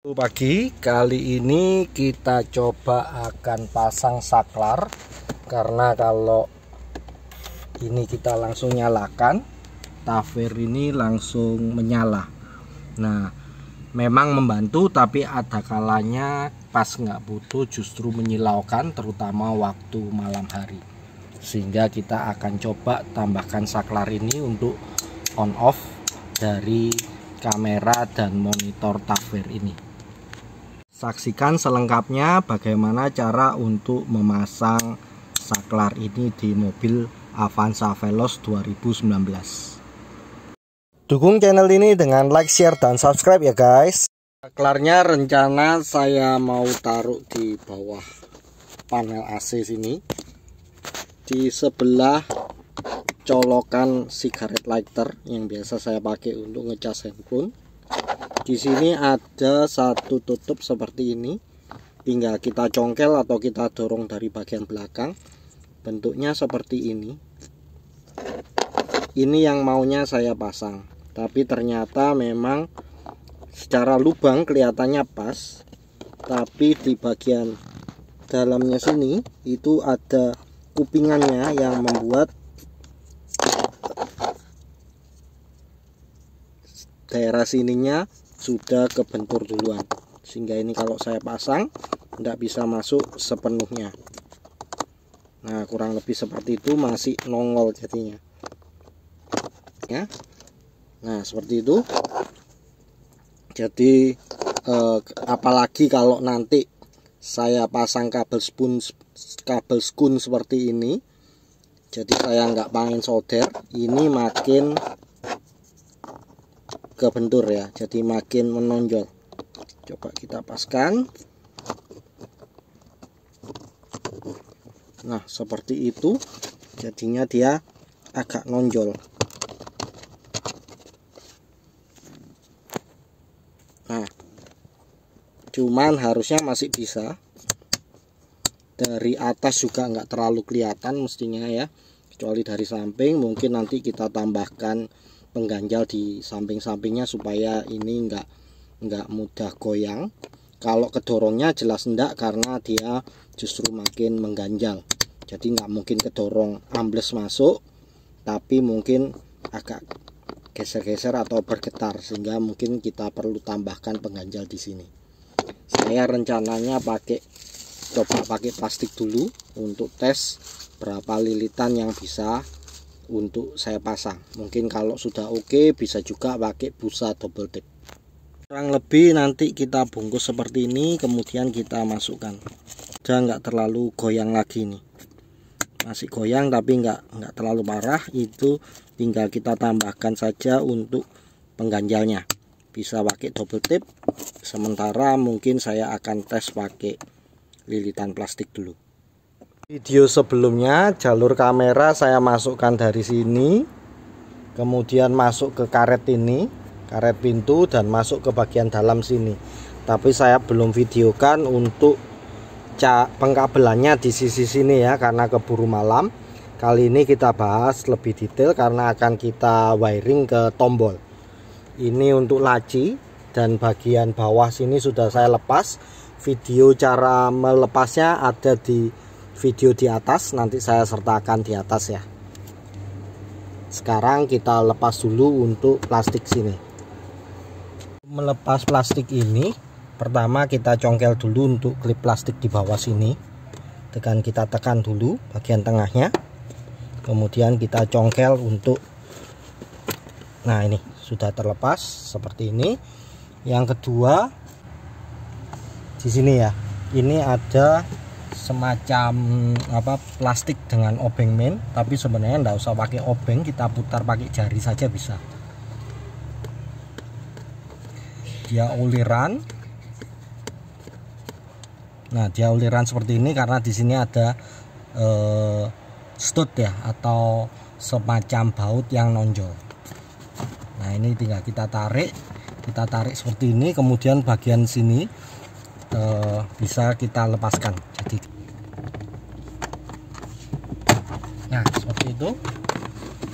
Pagi kali ini kita coba akan pasang saklar, karena kalau ini kita langsung nyalakan, taver ini langsung menyala. Nah, memang membantu, tapi ada kalanya pas nggak butuh justru menyilaukan, terutama waktu malam hari. Sehingga kita akan coba tambahkan saklar ini untuk on off dari kamera dan monitor taver ini. Saksikan selengkapnya bagaimana cara untuk memasang saklar ini di mobil Avanza Veloz 2019. Dukung channel ini dengan like, share, dan subscribe ya guys. Saklarnya rencana saya mau taruh di bawah panel AC sini, di sebelah colokan cigarette lighter yang biasa saya pakai untuk ngecas handphone. Di sini ada satu tutup seperti ini, tinggal kita congkel atau kita dorong dari bagian belakang. Bentuknya seperti ini. Ini yang maunya saya pasang, tapi ternyata memang secara lubang kelihatannya pas, tapi di bagian dalamnya sini itu ada kupingannya yang membuat daerah sininya sudah kebentur duluan, sehingga ini kalau saya pasang tidak bisa masuk sepenuhnya. Nah, kurang lebih seperti itu, masih nongol jadinya ya. Nah, seperti itu. Jadi apalagi kalau nanti saya pasang kabel skun seperti ini, jadi saya nggak pengen solder, ini makin kebentur ya, jadi makin menonjol. Coba kita paskan. Nah, seperti itu jadinya, dia agak nonjol. Nah, cuman harusnya masih bisa. Dari atas juga nggak terlalu kelihatan mestinya ya, kecuali dari samping. Mungkin nanti kita tambahkan pengganjal di samping-sampingnya supaya ini nggak mudah goyang. Kalau kedorongnya jelas enggak, karena dia justru makin mengganjal. Jadi nggak mungkin kedorong ambles masuk, tapi mungkin agak geser-geser atau bergetar, sehingga mungkin kita perlu tambahkan pengganjal di sini. Saya rencananya coba pakai plastik dulu untuk tes berapa lilitan yang bisa untuk saya pasang. Mungkin kalau sudah oke, bisa juga pakai busa double tip. Kurang lebih nanti kita bungkus seperti ini, kemudian kita masukkan. Udah nggak terlalu goyang lagi nih, masih goyang tapi nggak terlalu parah. Itu tinggal kita tambahkan saja untuk pengganjalnya, bisa pakai double tip. Sementara mungkin saya akan tes pakai lilitan plastik dulu. Video sebelumnya jalur kamera saya masukkan dari sini, kemudian masuk ke karet ini, karet pintu, dan masuk ke bagian dalam sini. Tapi saya belum videokan untuk pengkabelannya di sisi sini ya, karena keburu malam. Kali ini kita bahas lebih detail karena akan kita wiring ke tombol. Ini untuk laci, dan bagian bawah sini sudah saya lepas. Video cara melepasnya ada di video di atas, nanti saya sertakan di atas ya. Sekarang kita lepas dulu untuk plastik sini. Melepas plastik ini, pertama kita congkel dulu untuk klip plastik di bawah sini. Kita tekan dulu bagian tengahnya, kemudian kita congkel untuk, nah ini sudah terlepas seperti ini. Yang kedua di sini ya, ini ada semacam plastik dengan obeng main, tapi sebenarnya enggak usah pakai obeng, kita putar pakai jari saja bisa. Dia uliran. Nah, dia uliran seperti ini karena di sini ada stud ya, atau semacam baut yang nonjol. Nah, ini tinggal kita tarik seperti ini, kemudian bagian sini bisa kita lepaskan. Jadi nah, seperti itu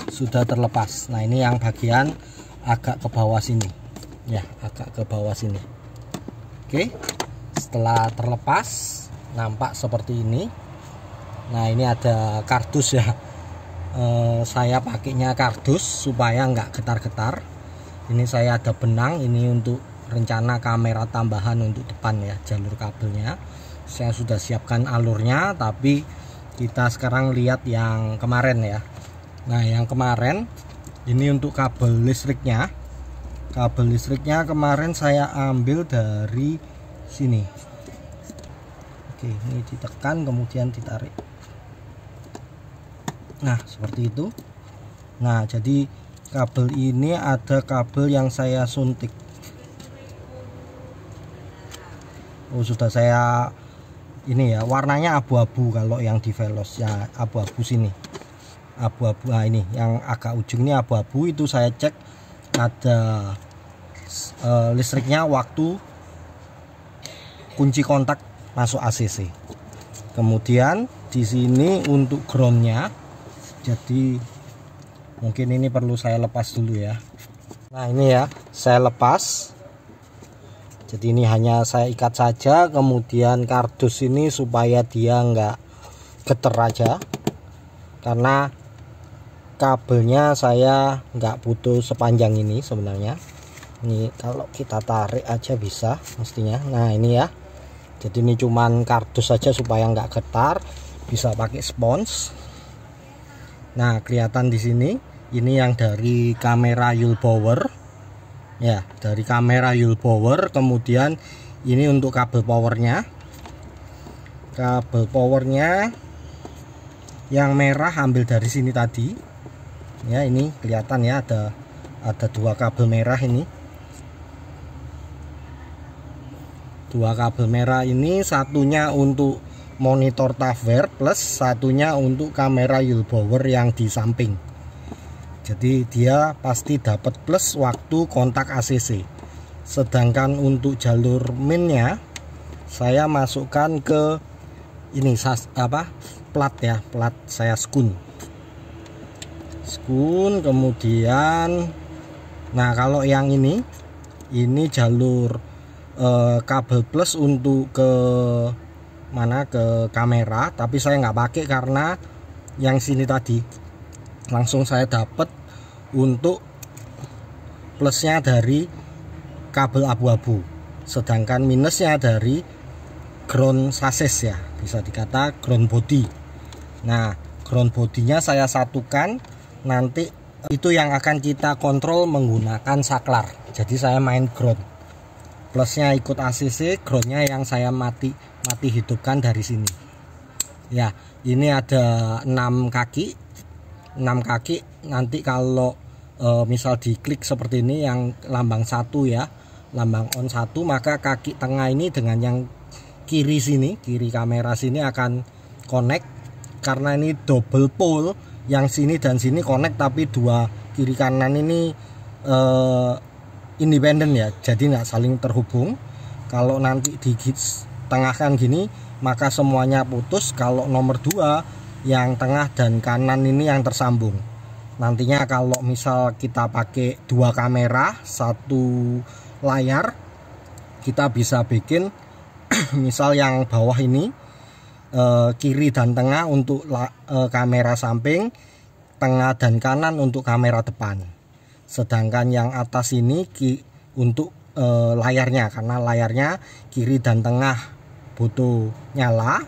sudah terlepas. Nah, ini yang bagian agak ke bawah sini ya, agak ke bawah sini. Oke, setelah terlepas nampak seperti ini. Nah, ini ada kardus ya. Saya pakainya kardus supaya nggak getar-getar. Ini saya ada benang, ini untuk rencana kamera tambahan untuk depan ya, jalur kabelnya. Saya sudah siapkan alurnya, tapi kita sekarang lihat yang kemarin ya. Nah, yang kemarin ini untuk kabel listriknya. Kabel listriknya kemarin saya ambil dari sini. Oke, ini ditekan kemudian ditarik. Nah, seperti itu. Nah, jadi kabel ini ada kabel yang saya suntik. Oh, sudah saya ini ya, warnanya abu-abu kalau yang di Veloz ya, abu-abu sini. Abu-abu. Nah, ini yang agak ujung ini abu-abu, itu saya cek ada listriknya waktu kunci kontak masuk ACC. Kemudian di sini untuk groundnya, jadi mungkin ini perlu saya lepas dulu ya. Nah, ini ya saya lepas, jadi ini hanya saya ikat saja, kemudian kardus ini supaya dia nggak geter aja, karena kabelnya saya nggak butuh sepanjang ini sebenarnya. Ini kalau kita tarik aja bisa mestinya. Nah, ini ya, jadi ini cuman kardus saja supaya nggak getar, bisa pakai spons. Nah, kelihatan di sini ini yang dari kamera Yule Power ya, dari kamera Yule Power. Kemudian ini untuk kabel powernya. Kabel powernya yang merah ambil dari sini tadi ya, ini kelihatan ya, ada dua kabel merah ini. Dua kabel merah ini, satunya untuk monitor TAFWER plus satunya untuk kamera Yule Power yang di samping. Jadi dia pasti dapat plus waktu kontak ACC. Sedangkan untuk jalur minnya saya masukkan ke ini plat ya, plat saya skun. Kemudian nah, kalau yang ini jalur kabel plus untuk ke mana, ke kamera, tapi saya nggak pakai karena yang sini tadi langsung saya dapat untuk plusnya dari kabel abu-abu, sedangkan minusnya dari ground chassis ya, bisa dikata ground body. Nah, ground bodinya saya satukan, nanti itu yang akan kita kontrol menggunakan saklar. Jadi saya main ground, plusnya ikut ACC, groundnya yang saya mati hidupkan dari sini ya. Ini ada 6 kaki. Nanti kalau misal diklik seperti ini yang lambang 1 ya, lambang on 1, maka kaki tengah ini dengan yang kiri sini, kiri kamera sini akan connect, karena ini double pole, yang sini dan sini connect, tapi dua kiri kanan ini independen ya, jadi nggak saling terhubung. Kalau nanti ditengahkan gini maka semuanya putus. Kalau nomor 2 yang tengah dan kanan ini yang tersambung. Nantinya kalau misal kita pakai 2 kamera 1 layar, kita bisa bikin misal yang bawah ini kiri dan tengah untuk kamera samping, tengah dan kanan untuk kamera depan. Sedangkan yang atas ini untuk layarnya, karena layarnya kiri dan tengah butuh nyala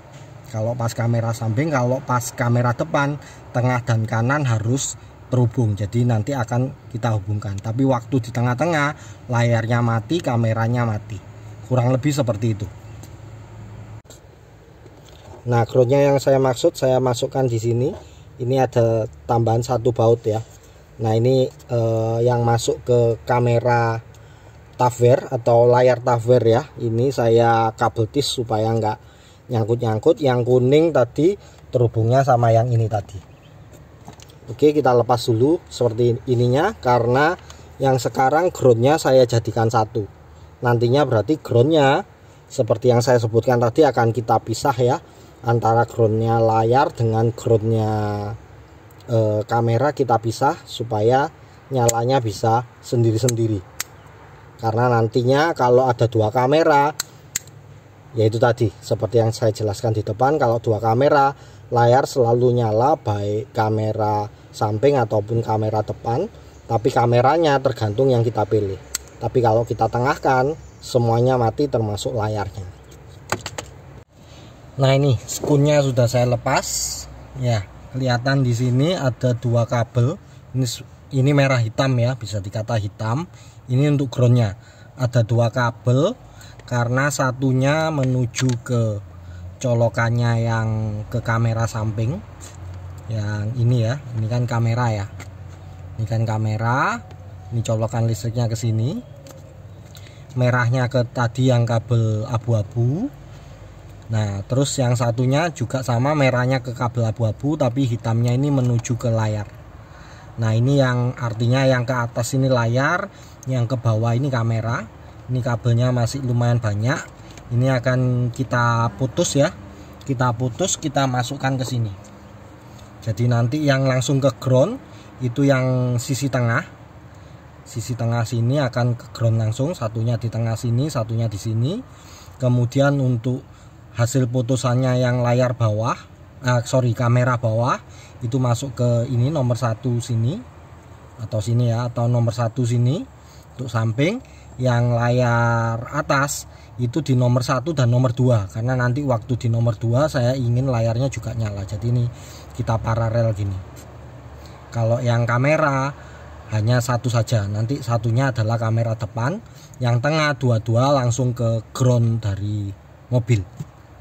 kalau pas kamera samping. Kalau pas kamera depan, tengah dan kanan harus terhubung, jadi nanti akan kita hubungkan. Tapi waktu di tengah-tengah layarnya mati, kameranya mati, kurang lebih seperti itu. Nah, groundnya yang saya maksud, saya masukkan di sini. Ini ada tambahan 1 baut ya. Nah, ini yang masuk ke kamera TAFWER atau layar TAFWER ya. Ini saya kabel tis supaya nggak nyangkut-nyangkut. Yang kuning tadi terhubungnya sama yang ini tadi. Oke, kita lepas dulu seperti ininya, karena yang sekarang groundnya saya jadikan 1. Nantinya berarti groundnya seperti yang saya sebutkan tadi akan kita pisah ya, antara groundnya layar dengan groundnya kamera kita pisah supaya nyalanya bisa sendiri-sendiri. Karena nantinya kalau ada 2 kamera, Yaitu tadi seperti yang saya jelaskan di depan, kalau dua kamera layar selalu nyala, baik kamera samping ataupun kamera depan, tapi kameranya tergantung yang kita pilih. Tapi kalau kita tengahkan semuanya mati termasuk layarnya. Nah, ini skunnya sudah saya lepas ya, kelihatan di sini ada dua kabel. Ini merah hitam ya, bisa dikata hitam. Ini untuk groundnya ada dua kabel, karena satunya menuju ke colokannya yang ke kamera samping. Yang ini ya, ini kan kamera ya. Ini kan kamera, ini colokan listriknya ke sini. Merahnya ke tadi yang kabel abu-abu. Nah, terus yang satunya juga sama, merahnya ke kabel abu-abu, tapi hitamnya ini menuju ke layar. Nah, ini yang artinya yang ke atas ini layar, yang ke bawah ini kamera. Ini kabelnya masih lumayan banyak. Ini akan kita putus ya. Kita putus, kita masukkan ke sini. Jadi nanti yang langsung ke ground itu yang sisi tengah. Sisi tengah sini akan ke ground langsung, satunya di tengah sini, satunya di sini. Kemudian untuk hasil putusannya yang layar bawah, kamera bawah, itu masuk ke ini nomor 1 sini atau sini ya, atau nomor 1 sini untuk samping. Yang layar atas itu di nomor 1 dan nomor 2, karena nanti waktu di nomor 2 saya ingin layarnya juga nyala. Jadi ini kita paralel gini. Kalau yang kamera hanya satu saja, nanti satunya adalah kamera depan, yang tengah dua-dua langsung ke ground dari mobil.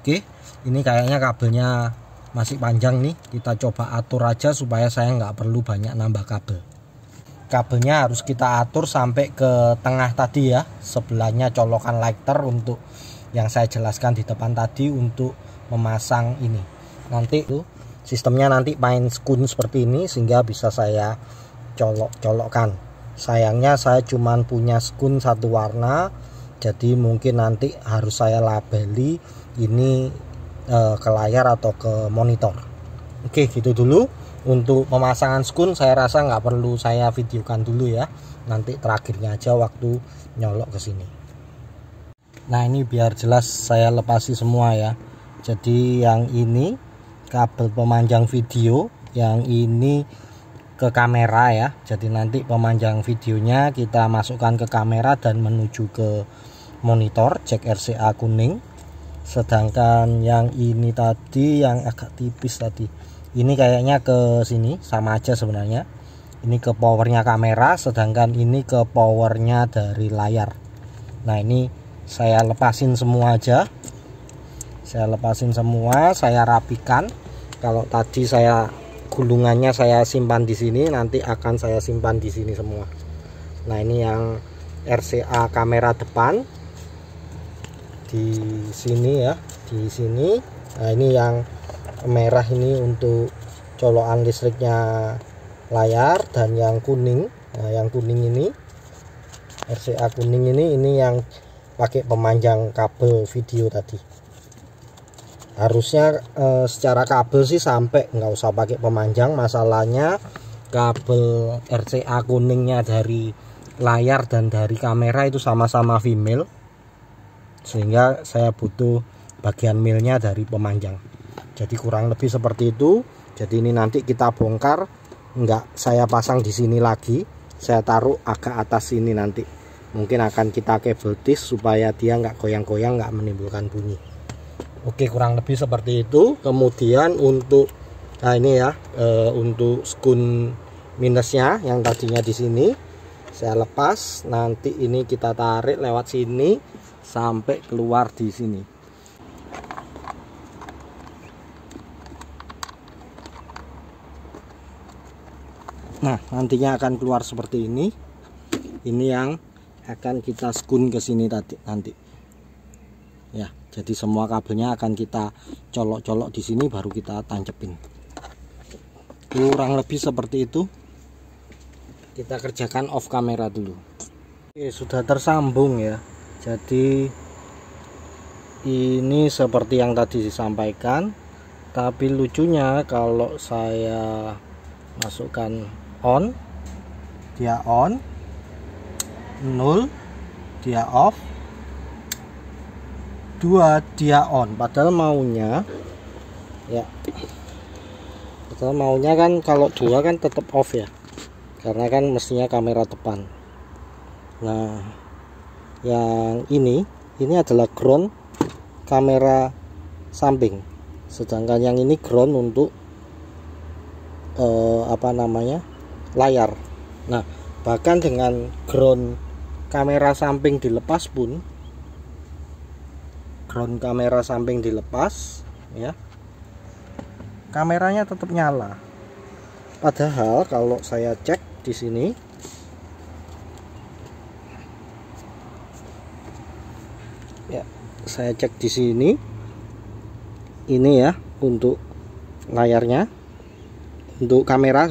Oke, ini kayaknya kabelnya masih panjang nih, kita coba atur aja supaya saya nggak perlu banyak nambah kabel. Kabelnya harus kita atur sampai ke tengah tadi ya, sebelahnya colokan lighter untuk yang saya jelaskan di depan tadi untuk memasang ini. Nanti itu sistemnya nanti main skun seperti ini sehingga bisa saya colok-colokkan. Sayangnya saya cuman punya skun satu warna, jadi mungkin nanti harus saya labeli ini ke layar atau ke monitor. Oke, gitu dulu. Untuk pemasangan skun saya rasa nggak perlu saya videokan dulu ya, nanti terakhirnya aja waktu nyolok ke sini. Nah, ini biar jelas saya lepasi semua ya. Jadi yang ini kabel pemanjang video, yang ini ke kamera ya. Jadi nanti pemanjang videonya kita masukkan ke kamera dan menuju ke monitor jack RCA kuning. Sedangkan yang ini tadi yang agak tipis tadi, ini kayaknya ke sini, sama aja sebenarnya. Ini ke powernya kamera, sedangkan ini ke powernya dari layar. Nah, ini saya lepasin semua aja. Saya lepasin semua, saya rapikan. Kalau tadi saya gulungannya saya simpan di sini, nanti akan saya simpan di sini semua. Nah, ini yang RCA kamera depan di sini ya, di sini. Nah, ini yang merah ini untuk colokan listriknya layar, dan yang kuning, nah yang kuning ini RCA kuning ini yang pakai pemanjang kabel video tadi. Harusnya secara kabel sih sampai nggak usah pakai pemanjang, masalahnya kabel RCA kuningnya dari layar dan dari kamera itu sama-sama female, sehingga saya butuh bagian milnya dari pemanjang. Jadi kurang lebih seperti itu. Jadi ini nanti kita bongkar, nggak saya pasang di sini lagi, saya taruh agak atas sini nanti. Mungkin akan kita kabel disk supaya dia nggak goyang-goyang, nggak menimbulkan bunyi. Oke, kurang lebih seperti itu. Kemudian untuk ini ya, untuk skun minusnya yang tadinya di sini saya lepas. Nanti ini kita tarik lewat sini sampai keluar di sini. Nah, nantinya akan keluar seperti ini. Ini yang akan kita skun ke sini tadi nanti. Ya, jadi semua kabelnya akan kita colok-colok di sini, baru kita tancepin. Kurang lebih seperti itu. Kita kerjakan off kamera dulu. Oke, sudah tersambung ya. Jadi ini seperti yang tadi disampaikan. Tapi lucunya kalau saya masukkan on, dia on, 0 dia off, 2 dia on, padahal maunya ya, padahal maunya kan kalau 2 kan tetap off ya, karena kan mestinya kamera depan. Nah yang ini adalah ground kamera samping, sedangkan yang ini ground untuk layar. Nah bahkan dengan ground kamera samping dilepas pun, ground kamera samping dilepas ya, kameranya tetap nyala. Padahal kalau saya cek di sini, ya saya cek di sini, ini ya untuk layarnya, untuk kamera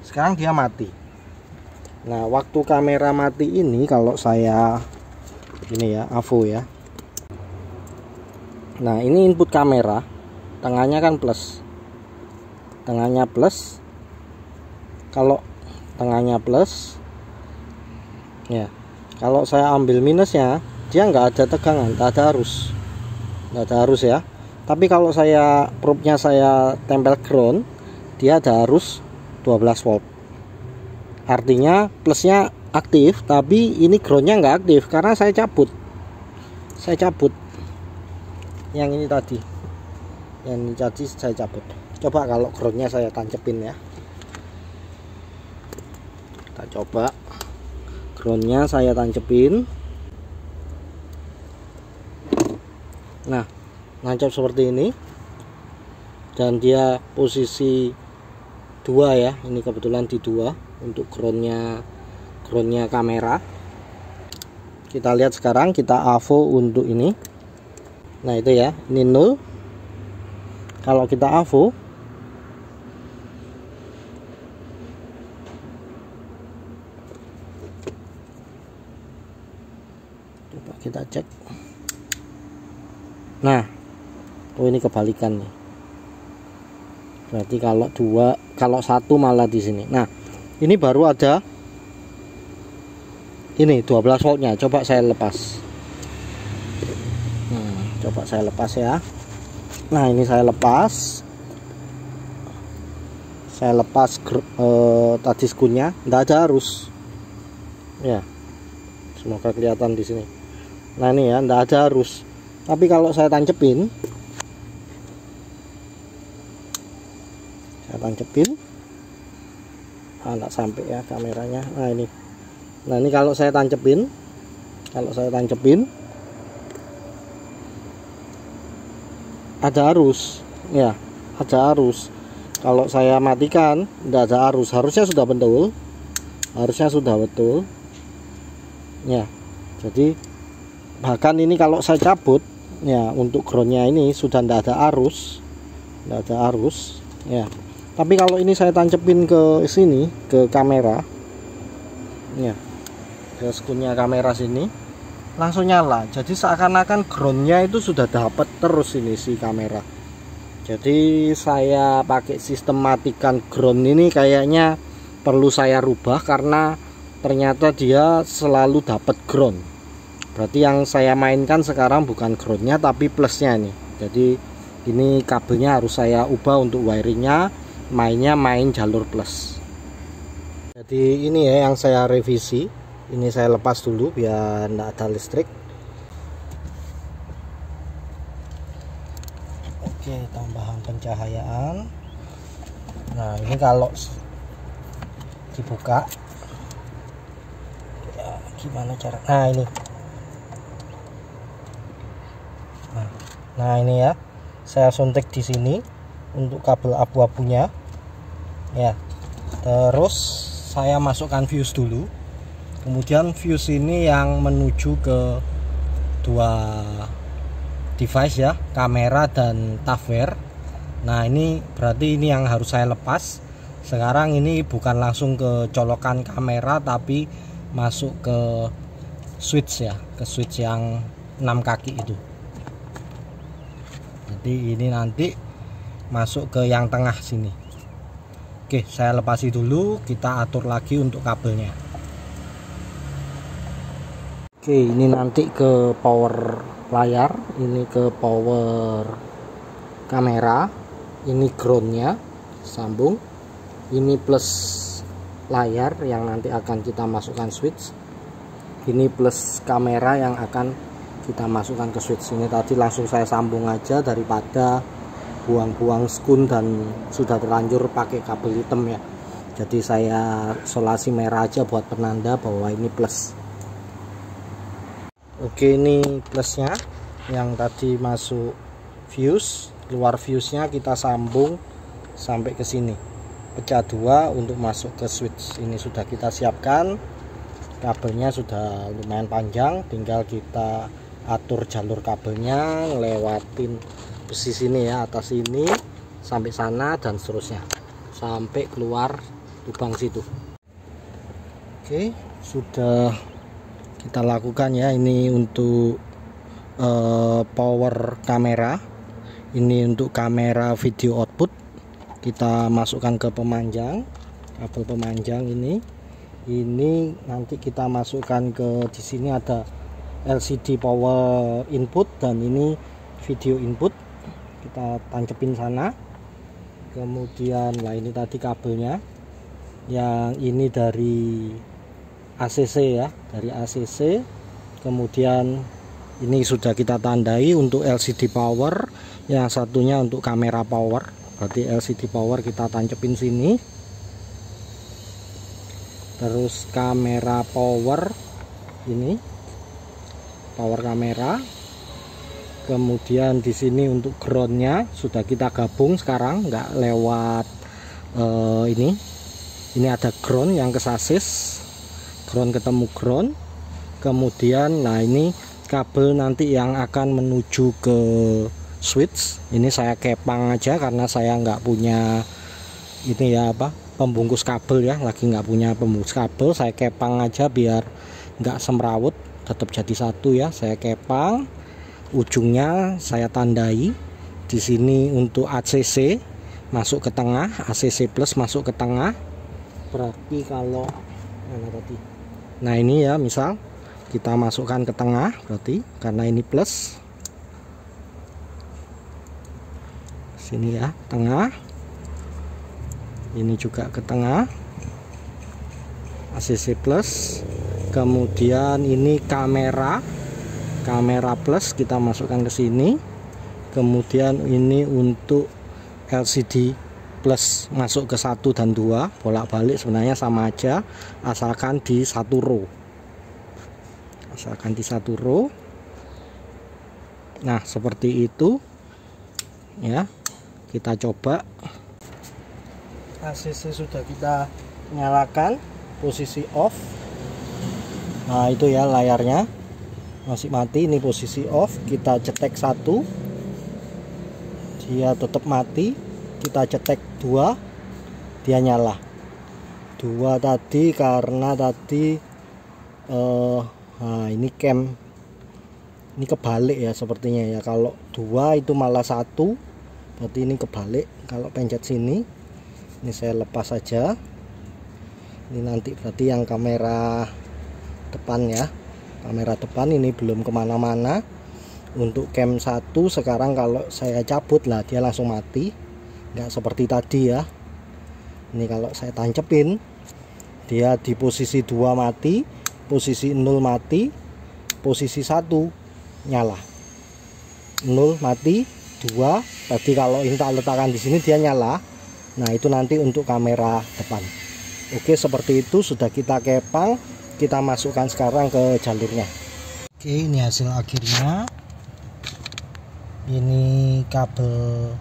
sekarang dia mati. Nah waktu kamera mati ini, kalau saya ini ya AVO ya, nah ini input kamera, tengahnya kan plus, tengahnya plus. Kalau tengahnya plus ya, kalau saya ambil minusnya, dia nggak ada tegangan, nggak ada arus ya. Tapi kalau saya probe-nya saya tempel ground, dia ada arus 12 volt. Artinya plusnya aktif, tapi ini groundnya nggak aktif karena saya cabut yang ini tadi, saya cabut. Coba kalau groundnya saya tancepin ya, kita coba groundnya saya tancepin. Nah nancap seperti ini, dan dia posisi 2 ya, ini kebetulan di 2 untuk groundnya kamera. Kita lihat sekarang, kita AVO untuk ini. Nah itu ya, ini 0. Kalau kita AVO, coba kita cek. Nah oh ini kebalikan nih, berarti kalau 2, kalau 1 malah di sini. Nah ini baru ada ini 12 voltnya. Coba saya lepas. Coba saya lepas ya. Nah ini saya lepas tadi skunnya, nggak ada arus ya, semoga kelihatan di sini. Nah ini ya, nggak ada arus. Tapi kalau saya tancepin, nggak sampai ya kameranya. Nah ini kalau saya tancepin, ada arus ya, ada arus. Kalau saya matikan nggak ada arus, harusnya sudah betul ya. Jadi bahkan ini kalau saya cabut ya, untuk groundnya ini sudah nggak ada arus ya. Tapi kalau ini saya tancepin ke sini, ke kamera ya, ke skunnya kamera sini, langsung nyala. Jadi seakan-akan groundnya itu sudah dapat terus ini si kamera. Jadi saya pakai sistem matikan ground ini kayaknya perlu saya rubah, karena ternyata dia selalu dapat ground. Berarti yang saya mainkan sekarang bukan groundnya tapi plusnya nih. Jadi ini kabelnya harus saya ubah untuk wiringnya, main jalur plus. Jadi ini ya yang saya revisi. Ini saya lepas dulu biar tidak ada listrik. Oke, tambahan pencahayaan. Nah ini kalau dibuka ya, gimana cara? Nah ini, nah ini ya, saya suntik di sini untuk kabel abu-abunya ya. Terus saya masukkan fuse dulu, kemudian fuse ini yang menuju ke 2 device ya, kamera dan tafware. Nah ini berarti ini yang harus saya lepas. Sekarang ini bukan langsung ke colokan kamera, tapi masuk ke switch ya, ke switch yang 6 kaki itu. Jadi ini nanti masuk ke yang tengah sini. Oke, saya lepasi dulu, kita atur lagi untuk kabelnya. Oke, ini nanti ke power layar, ini ke power kamera, ini groundnya sambung, ini plus layar yang nanti akan kita masukkan switch, ini plus kamera yang akan kita masukkan ke switch. Ini tadi langsung saya sambung aja daripada buang-buang skun dan sudah terlanjur pakai kabel hitam ya. Jadi saya solasi merah aja buat penanda bahwa ini plus. Oke, ini plusnya yang tadi masuk fuse, keluar fuse-nya kita sambung sampai ke sini, pecah dua untuk masuk ke switch. Ini sudah kita siapkan, kabelnya sudah lumayan panjang, tinggal kita atur jalur kabelnya, lewatin besi sini ya, atas ini sampai sana dan seterusnya sampai keluar lubang situ. Oke, sudah kita lakukan ya. Ini untuk power kamera, ini untuk kamera video output. Kita masukkan ke pemanjang, kabel pemanjang ini nanti kita masukkan ke, di sini ada LCD power input dan ini video input, kita tancepin sana. Kemudian lah ini tadi kabelnya, yang ini dari ACC ya, dari ACC. Kemudian ini sudah kita tandai untuk LCD power, yang satunya untuk kamera power. Berarti LCD power kita tancepin sini, terus kamera power ini power kamera. Kemudian di sini untuk groundnya sudah kita gabung sekarang, nggak lewat ini ada ground yang ke sasis, ground ketemu ground. Kemudian nah ini kabel nanti yang akan menuju ke switch, ini saya kepang aja karena saya nggak punya ini ya apa, pembungkus kabel ya, lagi nggak punya pembungkus kabel. Saya kepang aja biar nggak semrawut, tetap jadi satu ya. Saya kepang, ujungnya saya tandai di sini untuk ACC masuk ke tengah, ACC plus masuk ke tengah. Berarti kalau mana tadi, nah ini ya, misal kita masukkan ke tengah, berarti karena ini plus, sini ya tengah, ini juga ke tengah, ACC plus. Kemudian ini kamera plus kita masukkan ke sini. Kemudian ini untuk LCD plus masuk ke 1 dan 2, bolak-balik sebenarnya sama aja, asalkan di satu row, nah seperti itu ya. Kita coba, ACC sudah kita nyalakan, posisi off. Nah itu ya, layarnya masih mati, ini posisi off. Kita cetek 1, dia tetap mati. Kita cetek 2, dia nyala. 2 tadi karena tadi nah ini cam ini kebalik ya sepertinya ya. Kalau 2 itu malah 1, berarti ini kebalik. Kalau pencet sini, ini saya lepas saja. Ini nanti berarti yang kamera depan ya, kamera depan ini belum kemana-mana. Untuk cam 1 sekarang kalau saya cabut lah dia langsung mati, nggak seperti tadi ya. Ini kalau saya tancepin, dia di posisi 2 mati, posisi 0 mati, posisi 1 nyala. 0 mati, 2 tadi kalau ini tak letakkan di sini dia nyala. Nah itu nanti untuk kamera depan. Oke, seperti itu sudah kita kepang, kita masukkan sekarang ke jalurnya. Oke, ini hasil akhirnya. Ini kabel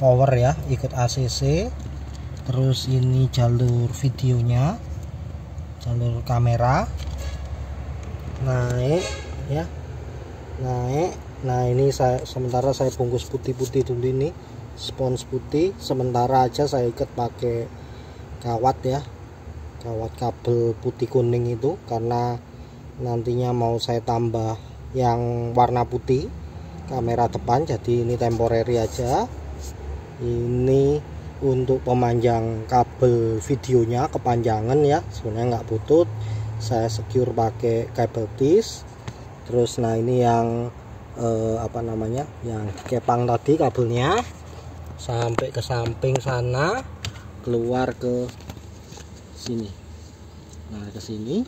power ya, ikut ACC. Terus ini jalur videonya, jalur kamera naik ya, naik. Nah ini sementara saya bungkus putih-putih dulu, ini spons putih. Sementara aja saya ikat pakai kawat ya, kawat kabel putih kuning itu, karena nantinya mau saya tambah yang warna putih kamera depan, jadi ini temporary aja. Ini untuk pemanjang kabel videonya kepanjangan ya, sebenarnya nggak butut, saya secure pakai kabel tis. Terus nah ini yang apa namanya, yang kepang tadi kabelnya sampai ke samping sana, keluar ke sini. Nah ke sini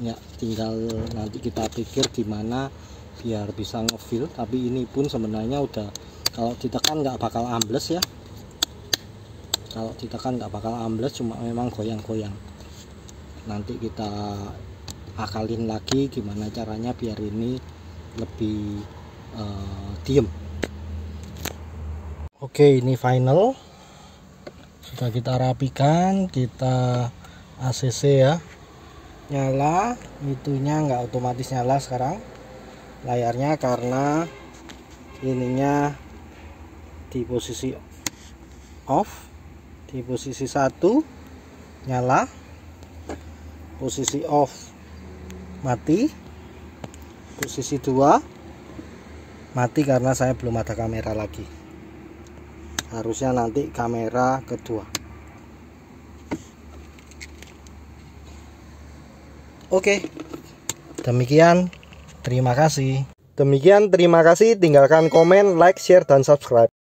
ya, tinggal nanti kita pikir gimana biar bisa ngefeel. Tapi ini pun sebenarnya udah, kalau ditekan nggak bakal ambles ya, kalau ditekan nggak bakal ambles, cuma memang goyang-goyang. Nanti kita akalin lagi gimana caranya biar ini lebih diem. Oke, ini final, sudah kita rapikan, kita ACC ya, nyala. Itunya nggak otomatis nyala sekarang layarnya, karena ininya di posisi off. Di posisi 1 nyala, posisi off mati, posisi 2 mati karena saya belum ada kamera lagi. Harusnya nanti kamera kedua. Oke, demikian, terima kasih. Tinggalkan komen, like, share, dan subscribe.